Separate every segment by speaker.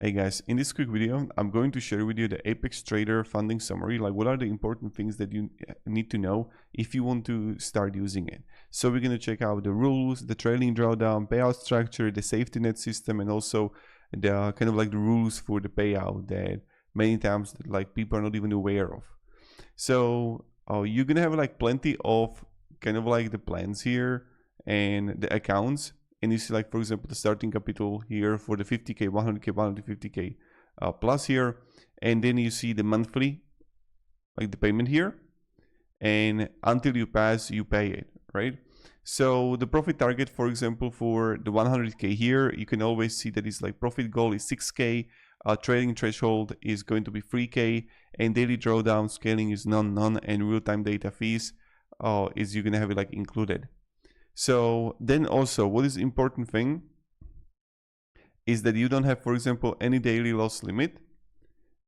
Speaker 1: Hey guys, in this quick video, I'm going to share with you the Apex Trader funding summary, like what are the important things that you need to know if you want to start using it. So we're going to check out the rules, the trailing drawdown, payout structure, the safety net system, and also the kind of like the rules for the payout that many times like people are not even aware of. So you're going to have like plenty of kind of like the plans here and the accounts. And you see, like, for example, the starting capital here for the 50K, 100K, 150K plus here. And then you see the monthly, like the payment here. And until you pass, you pay it, right? So the profit target, for example, for the 100K here, you can always see that it's like profit goal is 6K. Trading threshold is going to be 3K. And daily drawdown scaling is none. And real-time data fees is you're going to have it like included. So then also what is important thing is that you don't have, for example, any daily loss limit,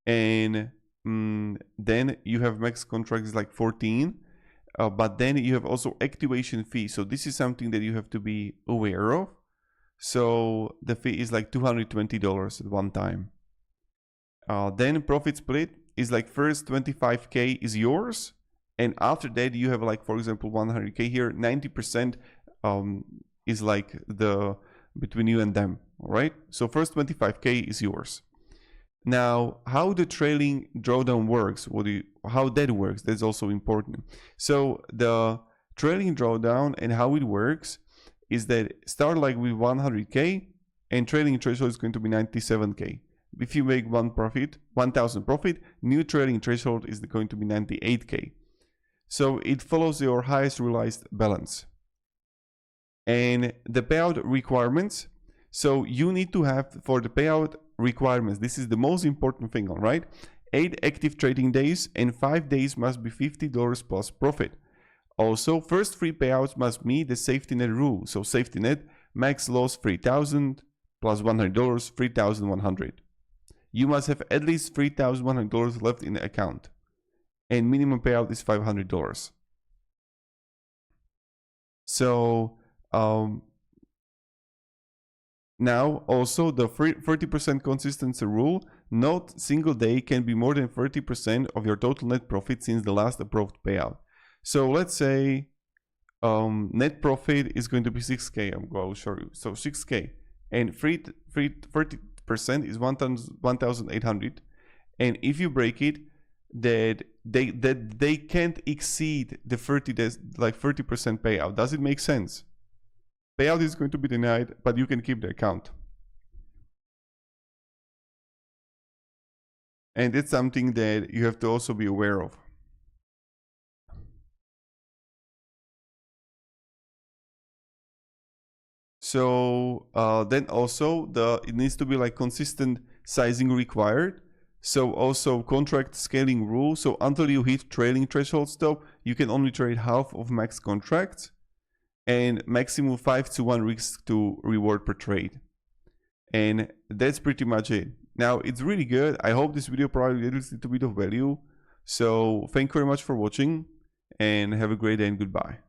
Speaker 1: and then you have max contracts like 14, but then you have also activation fee. So this is something that you have to be aware of. So the fee is like $220 at one time. Then profit split is like first 25K is yours, and after that you have like, for example, 100K here, 90% is like the between you and them. All right, so first 25K is yours. Now how the trailing drawdown works, how that works, that's also important. So the trailing drawdown and how it works is that start like with 100K and trailing threshold is going to be 97K. If you make 1,000 profit, new trailing threshold is going to be 98K. So it follows your highest realized balance. And the payout requirements, so you need to have for the payout requirements, this is the most important thing, all right? 8 active trading days and 5 days must be $50 plus profit. Also, first 3 payouts must meet the safety net rule. So safety net, max loss $3,000 plus $100, $3,100. You must have at least $3,100 left in the account. And minimum payout is $500. So now also the 30% consistency rule, not single day can be more than 30% of your total net profit since the last approved payout. So let's say net profit is going to be 6K. I'll show you. So 6K and 30% is 1,800. And if you break it, that they can't exceed the 30% payout. Does it make sense? Payout is going to be denied, but you can keep the account. And it's something that you have to also be aware of. So then also it needs to be like consistent sizing required. So also contract scaling rule. So until you hit trailing threshold stop, you can only trade half of max contracts and maximum 5-to-1 risk to reward per trade. And that's pretty much it. Now it's really good. I hope this video provided a little bit of value. So thank you very much for watching and have a great day and goodbye.